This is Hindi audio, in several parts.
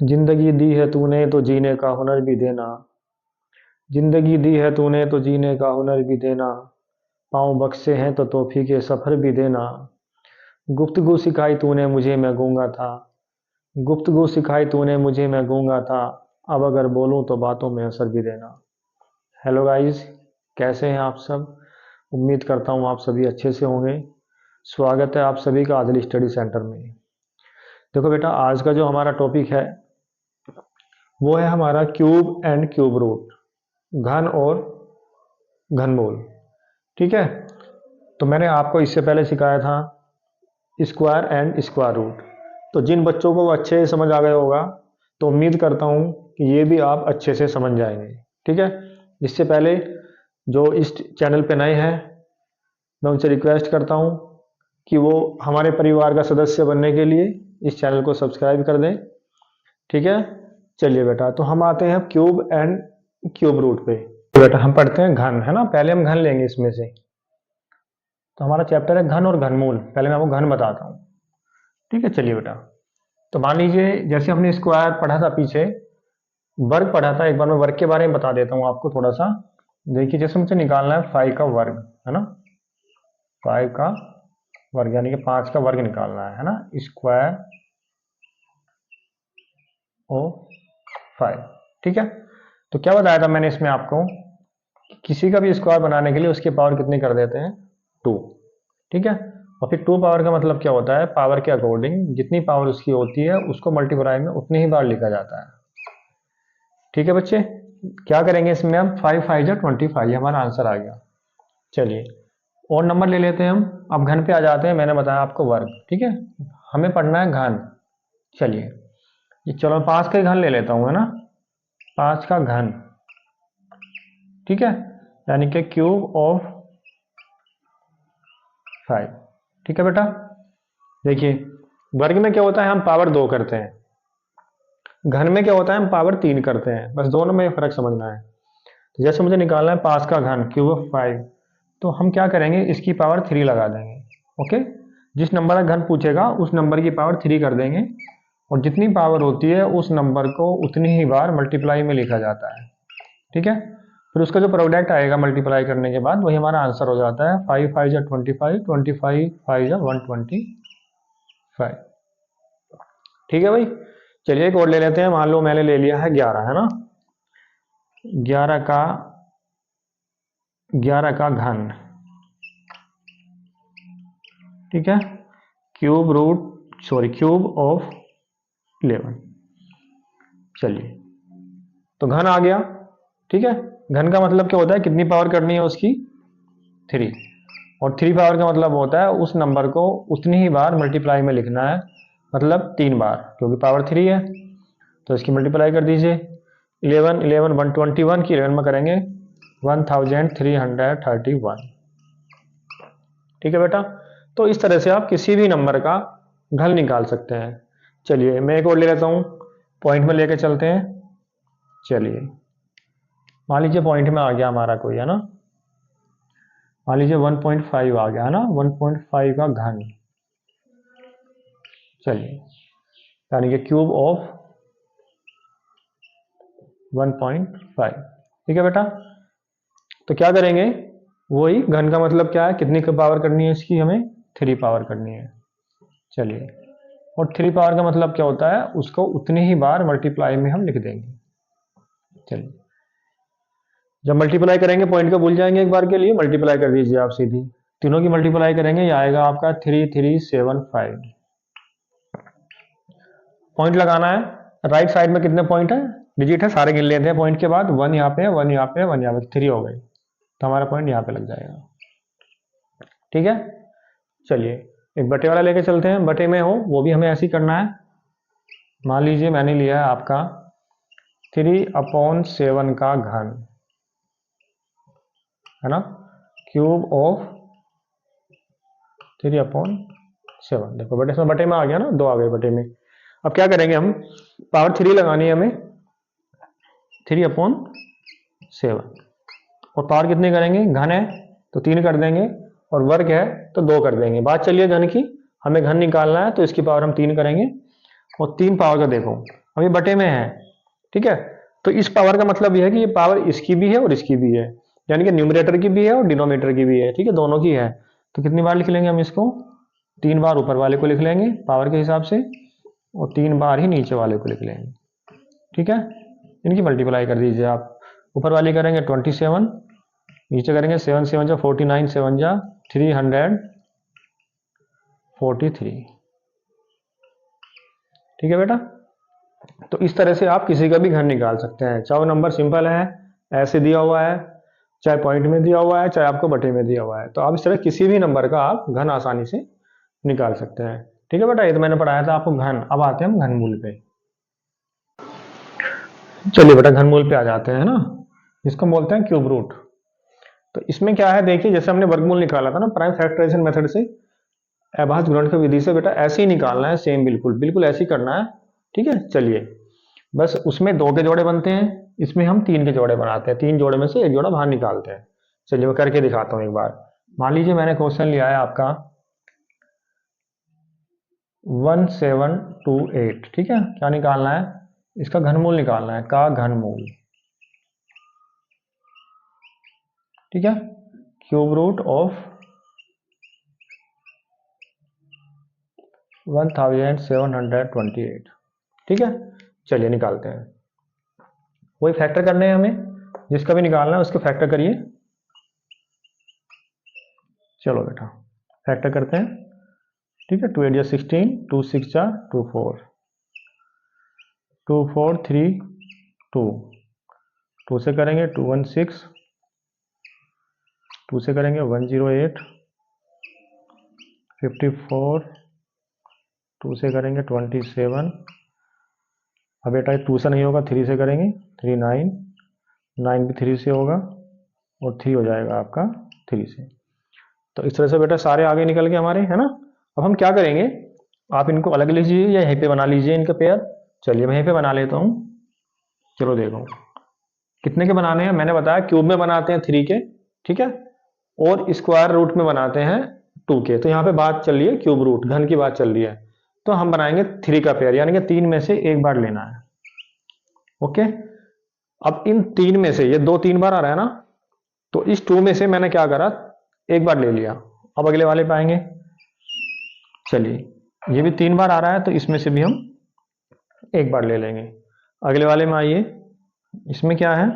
जिंदगी दी है तूने तो जीने का हुनर भी देना। जिंदगी दी है तूने तो जीने का हुनर भी देना। पाँव बख्शे हैं तो तौफीक के सफ़र भी देना। गुफ्तगू सिखाई तूने मुझे मैं गूंगा था। गुफ्तगू सिखाई तूने मुझे मैं गूंगा था। अब अगर बोलूं तो बातों में असर भी देना। हेलो गाइस, कैसे हैं आप सब? उम्मीद करता हूं आप सभी अच्छे से होंगे। स्वागत है आप सभी का आदिल स्टडी सेंटर में। देखो बेटा, आज का जो हमारा टॉपिक है वो है हमारा क्यूब एंड क्यूब रूट, घन और घनमूल। ठीक है, तो मैंने आपको इससे पहले सिखाया था स्क्वायर एंड स्क्वायर रूट। तो जिन बच्चों को वो अच्छे से समझ आ गया होगा, तो उम्मीद करता हूँ कि ये भी आप अच्छे से समझ जाएंगे। ठीक है, इससे पहले जो इस चैनल पे नए हैं, मैं उनसे रिक्वेस्ट करता हूँ कि वो हमारे परिवार का सदस्य बनने के लिए इस चैनल को सब्सक्राइब कर दें। ठीक है, चलिए बेटा, तो हम आते हैं क्यूब एंड क्यूब रूट पे। तो बेटा हम पढ़ते हैं घन, है ना। पहले हम घन लेंगे इसमें से। तो हमारा चैप्टर है घन और घनमूल। पहले मैं आपको घन बताता हूँ। ठीक है, चलिए बेटा। तो मान लीजिए जैसे हमने स्क्वायर पढ़ा था पीछे, वर्ग पढ़ा था, एक बार मैं वर्ग के बारे में बता देता हूँ आपको थोड़ा सा। देखिए, जैसे मुझे निकालना है 5 का वर्ग, है ना। 5 का वर्ग यानी कि 5 का वर्ग निकालना है ना। स्क्वायर ओ 5। ठीक है, तो क्या बताया था मैंने इसमें आपको, किसी का भी स्क्वायर बनाने के लिए उसकी पावर कितनी कर देते हैं? 2। ठीक है, और फिर 2 पावर का मतलब क्या होता है? पावर के अकॉर्डिंग जितनी पावर उसकी होती है उसको मल्टीप्लाई में उतनी ही बार लिखा जाता है। ठीक है बच्चे, क्या करेंगे इसमें हम? 5 5 जा 25, ये हमारा आंसर आ गया। चलिए और नंबर ले लेते हैं हम। अब घन पे आ जाते हैं। मैंने बताया आपको वर्ग, ठीक है, हमें पढ़ना है घन। चलिए ये चलो 5 का ही घन ले लेता हूँ, है ना। 5 का घन, ठीक है, यानी कि क्यूब ऑफ 5। ठीक है बेटा, देखिए वर्ग में क्या होता है, हम पावर 2 करते हैं। घन में क्या होता है, हम पावर 3 करते हैं। बस दोनों में फर्क समझना है। तो जैसे मुझे निकालना है 5 का घन, क्यूब ऑफ 5, तो हम क्या करेंगे, इसकी पावर 3 लगा देंगे। ओके, जिस नंबर का घन पूछेगा उस नंबर की पावर 3 कर देंगे, और जितनी पावर होती है उस नंबर को उतनी ही बार मल्टीप्लाई में लिखा जाता है। ठीक है, फिर उसका जो प्रोडक्ट आएगा मल्टीप्लाई करने के बाद वही हमारा आंसर हो जाता है। 5 5 जा 25, 25 5 जा 125। ठीक है भाई, चलिए एक और ले लेते हैं। मान लो मैंने ले लिया है 11, है ना। 11 का 11 का घन, ठीक है, cube root sorry cube of 11। चलिए तो घन आ गया। ठीक है, घन का मतलब क्या होता है, कितनी पावर करनी है उसकी? 3। और 3 पावर का मतलब होता है उस नंबर को उतनी ही बार मल्टीप्लाई में लिखना है, मतलब 3 बार, क्योंकि पावर 3 है तो इसकी मल्टीप्लाई कर दीजिए। 11 11 121 की 11 में करेंगे 1331। ठीक है बेटा, तो इस तरह से आप किसी भी नंबर का घन निकाल सकते हैं। चलिए मैं एक और ले लेता हूँ, पॉइंट में लेके चलते हैं। चलिए मान लीजिए पॉइंट में आ गया हमारा कोई, है ना। मान लीजिए 1.5 आ गया, है ना। 1.5 का घन, चलिए, यानी कि क्यूब ऑफ 1.5। ठीक है बेटा, तो क्या करेंगे, वही घन का मतलब क्या है, कितनी पावर करनी है इसकी? हमें 3 पावर करनी है। चलिए, और 3 पावर का मतलब क्या होता है, उसको उतनी ही बार मल्टीप्लाई में हम लिख देंगे। चलिए जब मल्टीप्लाई करेंगे पॉइंट को भूल जाएंगे, एक बार के लिए मल्टीप्लाई कर दीजिए आप सीधी। तीनों की मल्टीप्लाई करेंगे, ये आएगा आपका 3375। पॉइंट लगाना है। राइट साइड में कितने पॉइंट है, डिजिट है, सारे गिन लेते हैं। पॉइंट के बाद 1 यहाँ पे है, 1 यहाँ पे है, 1 यहाँ पे, 3 हो गई, तो हमारा पॉइंट यहाँ पे लग जाएगा। ठीक है, चलिए एक बटे वाला लेके चलते हैं। बटे में हो वो भी हमें ऐसे ही करना है। मान लीजिए मैंने लिया है आपका 3/7 का घन, है ना, क्यूब ऑफ 3/7। देखो बटे में आ गया ना, 2 आ गए बटे में। अब क्या करेंगे हम, पावर 3 लगानी है हमें, 3/7, और पावर कितनी करेंगे, घन है तो 3 कर देंगे, और वर्ग है तो 2 कर देंगे। बात चलिए घन की, हमें घन निकालना है तो इसकी पावर हम 3 करेंगे। और 3 पावर का देखो, अब ये बटे में है, ठीक है। तो इस पावर का मतलब ये है कि ये पावर इसकी भी है और इसकी भी है, यानी कि न्यूमरेटर की भी है और डिनोमिनेटर की भी है, ठीक है, दोनों की है। तो कितनी बार लिख लेंगे हम इसको, 3 बार ऊपर वाले को लिख लेंगे पावर के हिसाब से, और 3 बार ही नीचे वाले को लिख लेंगे, ठीक है। इनकी मल्टीप्लाई कर दीजिए आप, ऊपर वाली करेंगे 27, नीचे करेंगे 7 7 जा 49, 7 जा 343, ठीक है बेटा। तो इस तरह से आप किसी का भी घन निकाल सकते हैं, चाहे वो नंबर सिंपल है, ऐसे दिया हुआ है, चाहे पॉइंट में दिया हुआ है, चाहे आपको बटे में दिया हुआ है, तो आप इस तरह किसी भी नंबर का आप घन आसानी से निकाल सकते हैं, ठीक है बेटा। ये तो मैंने पढ़ाया था आपको घन। अब आते हैं हम घनमूल पे। चलिए बेटा घनमूल पे आ जाते हैं ना, जिसको बोलते हैं क्यूब रूट। तो इसमें क्या है, देखिए जैसे हमने वर्गमूल निकाला था ना प्राइम फैक्टराइजेशन मेथड से, अभाज्य गुणनफल विधि से, बेटा ऐसे ही निकालना है, सेम बिल्कुल बिल्कुल ऐसे ही करना है, ठीक है। चलिए, बस उसमें 2 के जोड़े बनते हैं, इसमें हम 3 के जोड़े बनाते हैं, 3 जोड़े में से एक जोड़ा बाहर निकालते हैं। चलिए मैं करके दिखाता हूँ एक बार। मान लीजिए मैंने क्वेश्चन लिया है आपका 1728, ठीक है। क्या निकालना है, इसका घनमूल निकालना है, का घनमूल, ठीक है। क्यूब रूट ऑफ 1728, ठीक है। चलिए निकालते हैं, वही फैक्टर करने हैं हमें, जिसका भी निकालना है उसको फैक्टर करिए। चलो बेटा फैक्टर करते हैं, ठीक है। 2 8 16, 2 6 24, 2 4 3 2, 2 से करेंगे 2 1 6, 2 से करेंगे 108, 54, 2 से करेंगे 27। अब बेटा 2 से नहीं होगा, 3 से करेंगे 3 9, 9 भी 3 से होगा, और 3 हो जाएगा आपका 3 से। तो इस तरह से बेटा सारे आगे निकल गए हमारे, है ना। अब हम क्या करेंगे, आप इनको अलग लीजिए या यहीं पे बना लीजिए इनका पेयर। चलिए मैं यहीं पे बना लेता हूँ। चलो देखो कितने के बनाने हैं, मैंने बताया क्यूब में बनाते हैं 3 के, ठीक है, और स्क्वायर रूट में बनाते हैं 2 के। तो यहाँ पे बात चल रही है क्यूब रूट घन की बात चल रही है, तो हम बनाएंगे 3 का पेयर, यानी कि 3 में से एक बार लेना है, ओके। अब इन 3 में से ये 2 3 बार आ रहा है ना, तो इस 2 में से मैंने क्या करा, एक बार ले लिया। अब अगले वाले पाएंगे, चलिए ये भी 3 बार आ रहा है, तो इसमें से भी हम एक बार ले लेंगे। अगले वाले में आइए, इसमें क्या है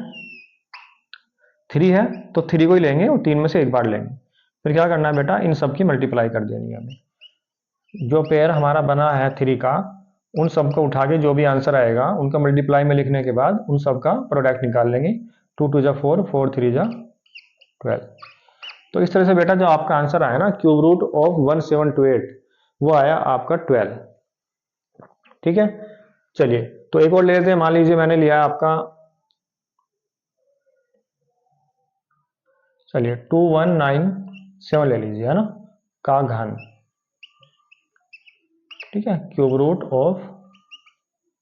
3 है, तो 3 को ही लेंगे और 3 में से एक बार लेंगे। फिर क्या करना है बेटा, इन सब की मल्टीप्लाई कर देनी है हमें। जो पेयर हमारा बना है 3 का, उन सबको उठा के जो भी आंसर आएगा उनका मल्टीप्लाई में लिखने के बाद उन सब का प्रोडक्ट निकाल लेंगे। 2 2 जा 4, 4 3 जा 12। तो इस तरह से बेटा जो आपका आंसर आया ना क्यूब रूट ऑफ 1728, वो आया आपका 12, ठीक है। चलिए तो एक और ले लेते हैं, मान लीजिए मैंने लिया आपका, चलिए 2197 ले लीजिए, है ना, का घन, ठीक है। क्यूब रूट ऑफ,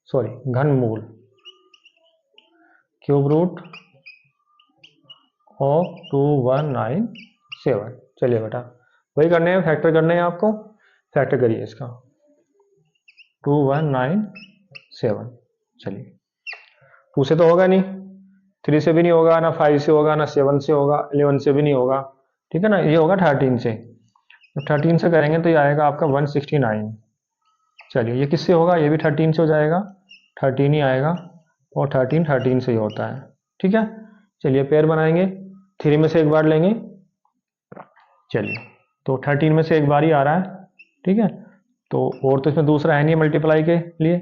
सॉरी घनमूल, क्यूब रूट ऑफ 2197। चलिए बेटा वही करने हैं, फैक्टर करने हैं आपको, फैक्टर करिए इसका 2197। चलिए 2 से तो होगा नहीं, 3 से भी नहीं होगा, ना 5 से होगा, ना 7 से होगा, 11 से भी नहीं होगा, ठीक है ना। ये होगा 13 से, तो 13 से करेंगे तो ये आएगा आपका 169। चलिए ये किससे होगा, ये भी 13 से हो जाएगा, 13 ही आएगा, और 13 13 से ही होता है, ठीक है। चलिए पेयर बनाएंगे, 3 में से एक बार लेंगे, चलिए तो 13 में से एक बार ही आ रहा है, ठीक है। तो और तो इसमें दूसरा है नहीं मल्टीप्लाई के लिए,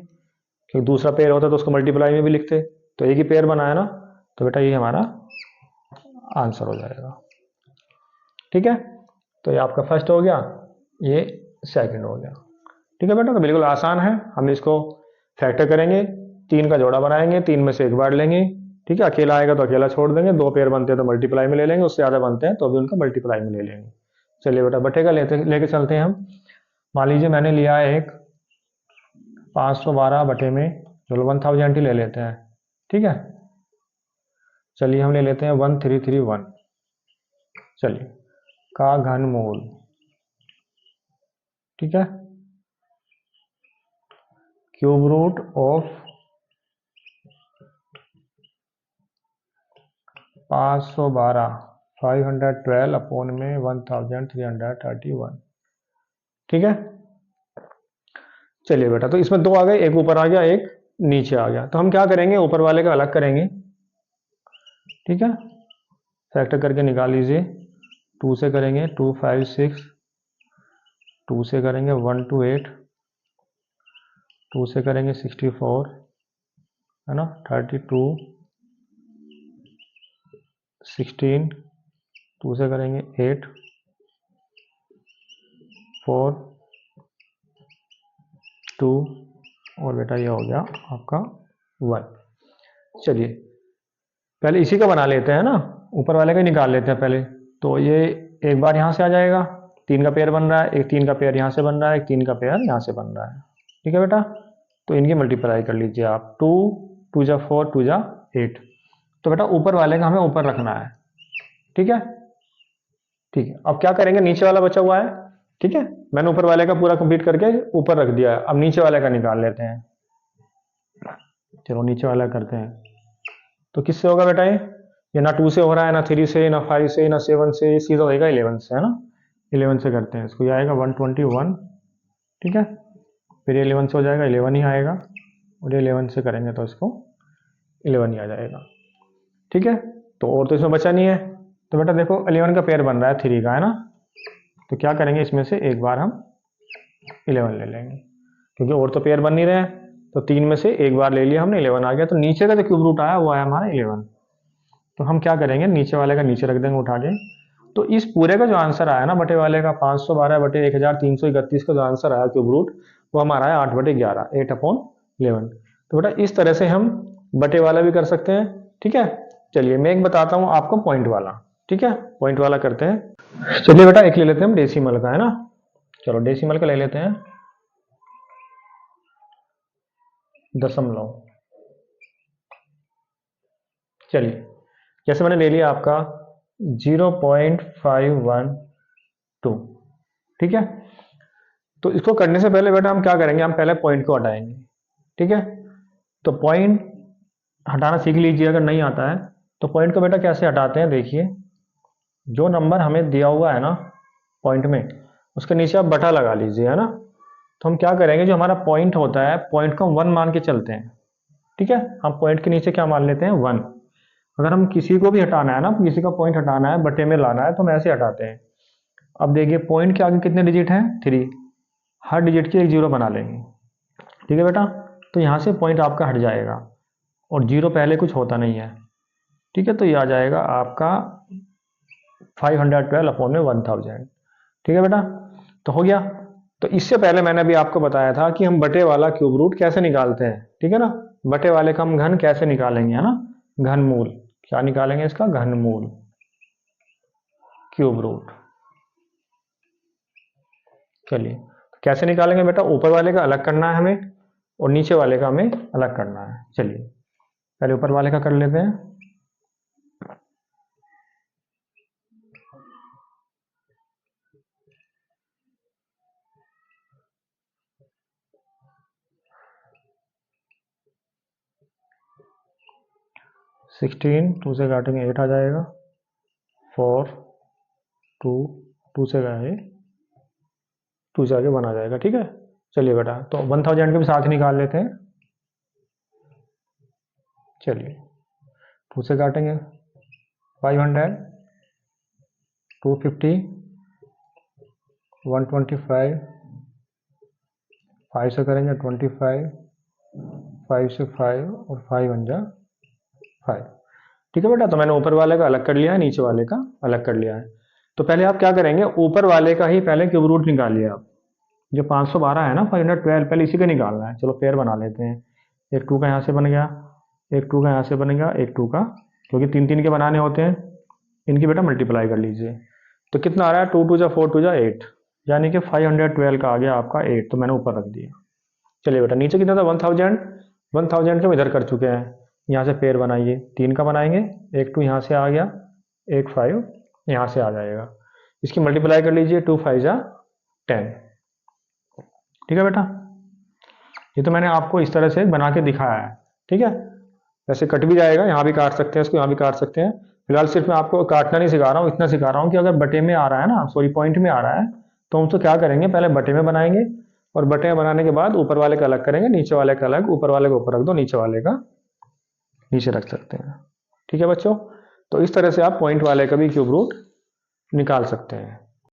क्योंकि दूसरा पेयर होता तो उसको मल्टीप्लाई में भी लिखते, तो एक ही पेयर बनाया ना, तो बेटा ये हमारा आंसर हो जाएगा, ठीक है। तो ये आपका फर्स्ट हो गया, ये सेकंड हो गया, ठीक है बेटा। तो बिल्कुल आसान है, हम इसको फैक्टर करेंगे, 3 का जोड़ा बनाएंगे, 3 में से एक बार लेंगे, ठीक है। अकेला आएगा तो अकेला छोड़ देंगे, 2 पेयर बनते हैं तो मल्टीप्लाई में ले लेंगे, उससे ज़्यादा बनते हैं तो भी उनका मल्टीप्लाई में ले लेंगे। चलिए बेटा बटेगा लेके चलते हैं हम। मान लीजिए मैंने लिया है एक 512 बटे में, चलो 1000 ही ले लेते हैं, ठीक है। चलिए हम ले लेते हैं 1331, चलिए का घनमूल, ठीक है, क्यूब रूट ऑफ 512 512 अपॉन में 1331। ठीक है, चलिए बेटा, तो इसमें दो आ गए, एक ऊपर आ गया एक नीचे आ गया। तो हम क्या करेंगे, ऊपर वाले का अलग करेंगे। ठीक है, फैक्टर करके निकाल लीजिए। 2 से करेंगे 2 5 6, 2 से करेंगे 1 2 8, 2 से करेंगे 64, है ना, 32 16, 2 से करेंगे 8 4 2, और बेटा ये हो गया आपका 1। चलिए पहले इसी का बना लेते हैं ना, ऊपर वाले का ही निकाल लेते हैं पहले। तो ये एक बार यहाँ से आ जाएगा, 3 का पेयर बन रहा है, एक 3 का पेयर यहाँ से बन रहा है, एक 3 का पेयर यहाँ से बन रहा है। ठीक है बेटा, तो इनकी मल्टीप्लाई कर लीजिए आप। 2 2 जा 4 2 जा 8। तो बेटा ऊपर वाले का हमें ऊपर रखना है। ठीक है, ठीक है, अब क्या करेंगे, नीचे वाला बचा हुआ है। ठीक है, मैंने ऊपर वाले का पूरा कंप्लीट करके ऊपर रख दिया है। अब नीचे वाले का निकाल लेते हैं। चलो नीचे वाला करते हैं। तो किससे होगा बेटा, ये ना 2 से हो रहा है, ना 3 से, ना 5 से, ना 7 से, सीधा होएगा 11 से, है ना। 11 से करते हैं इसको, ये आएगा 121। ठीक है, फिर ये 11 से हो जाएगा, 11 ही आएगा, और ये 11 से करेंगे तो इसको 11 ही आ जाएगा। ठीक है, तो और तो इसमें बचा नहीं है। तो बेटा देखो 11 का पेयर बन रहा है 3 का, है ना। तो क्या करेंगे, इसमें से एक बार हम 11 ले लेंगे, क्योंकि और तो पेयर बन नहीं रहे हैं। तो 3 में से एक बार ले लिया हमने, 11 आ गया। तो नीचे का जो क्यूब रूट आया वो आया हमारा 11। तो हम क्या करेंगे, नीचे वाले का नीचे रख देंगे उठा के। तो इस पूरे का जो आंसर आया ना बटे वाले का, 512 बटे 1331 का जो आंसर आया क्यूब रूट, वो हमारा है 8 बटे 11, 8/11। तो बेटा इस तरह से हम बटे वाला भी कर सकते हैं। ठीक है, चलिए मैं एक बताता हूँ आपको पॉइंट वाला। ठीक है, पॉइंट वाला करते हैं। चलिए बेटा एक ले लेते हैं हम डेसिमल का, है ना। चलो डेसिमल का ले लेते हैं, दशमलव। चलिए जैसे मैंने ले लिया आपका 0.512। ठीक है, तो इसको करने से पहले बेटा हम क्या करेंगे, हम पहले पॉइंट को हटाएंगे। ठीक है, तो पॉइंट हटाना सीख लीजिए अगर नहीं आता है। तो पॉइंट को बेटा कैसे हटाते हैं, देखिए जो नंबर हमें दिया हुआ है ना पॉइंट में, उसके नीचे आप बटा लगा लीजिए, है ना। तो हम क्या करेंगे, जो हमारा पॉइंट होता है, पॉइंट को हम 1 मान के चलते हैं। ठीक है, हम पॉइंट के नीचे क्या मान लेते हैं, 1। अगर हम किसी को भी हटाना है ना, किसी का पॉइंट हटाना है, बटे में लाना है, तो हम ऐसे हटाते हैं। अब देखिए पॉइंट के आगे कितने डिजिट हैं, 3। हर डिजिट की एक जीरो बना लेंगे। ठीक है बेटा, तो यहाँ से पॉइंट आपका हट जाएगा, और जीरो पहले कुछ होता नहीं है। ठीक है, तो ये आ जाएगा आपका 512/1000। ठीक है बेटा, तो हो गया। तो इससे पहले मैंने अभी आपको बताया था कि हम बटे वाला क्यूब रूट कैसे निकालते हैं। ठीक है ना, बटे वाले का हम घन कैसे निकालेंगे, है ना। घनमूल, क्या निकालेंगे इसका, घनमूल क्यूब रूट। चलिए कैसे निकालेंगे बेटा, ऊपर वाले का अलग करना है हमें, और नीचे वाले का हमें अलग करना है। चलिए पहले ऊपर वाले का कर लेते हैं। सिक्सटीन, 2 से काटेंगे 8 आ जाएगा। 4 2, 2 से गए 2 से आगे 1 आ जाएगा। ठीक है, चलिए बेटा तो 1000 के भी साथ निकाल लेते हैं। चलिए 2 से काटेंगे 500, 250, 125, 5 से करेंगे 25, 5 से 5, और 5 बन जा 5। ठीक है बेटा, तो मैंने ऊपर वाले का अलग कर लिया है, नीचे वाले का अलग कर लिया है। तो पहले आप क्या करेंगे, ऊपर वाले का ही पहले क्यूब रूट निकालिए आप। जो 512 है ना, 512, पहले इसी का निकालना है। चलो पेयर बना लेते हैं। एक 2 का यहाँ से बन गया, एक 2 का यहाँ से बन गया, एक 2 का, क्योंकि 3 3 के बनाने होते हैं, इनकी बेटा मल्टीप्लाई कर लीजिए। तो कितना आ रहा है, 2 2 जा 4 2 जा 8, यानी कि 512 का आ गया आपका 8। तो मैंने ऊपर रख दिया। चलिए बेटा नीचे कितना था, 1000। 1000 के हम इधर कर चुके हैं। यहाँ से पेयर बनाइए, 3 का बनाएंगे, एक 2 यहाँ से आ गया, एक 5 यहाँ से आ जाएगा। इसकी मल्टीप्लाई कर लीजिए, 2 5 जा 10। ठीक है बेटा, ये तो मैंने आपको इस तरह से बना के दिखाया है। ठीक है, वैसे कट भी जाएगा, यहाँ भी काट सकते हैं इसको, यहाँ भी काट सकते हैं, फिलहाल सिर्फ मैं आपको काटना नहीं सिखा रहा हूँ, इतना सिखा रहा हूँ कि अगर बटे में आ रहा है ना, सॉरी पॉइंट में आ रहा है, तो हम तो क्या करेंगे, पहले बटे में बनाएंगे और बटे में बनाने के बाद ऊपर वाले का अलग करेंगे, नीचे वाले का अलग, ऊपर वाले को ऊपर रख दो, नीचे वाले का नीचे रख सकते हैं। ठीक है बच्चों, तो इस तरह से आप पॉइंट वाले का भी क्यूब रूट निकाल सकते हैं।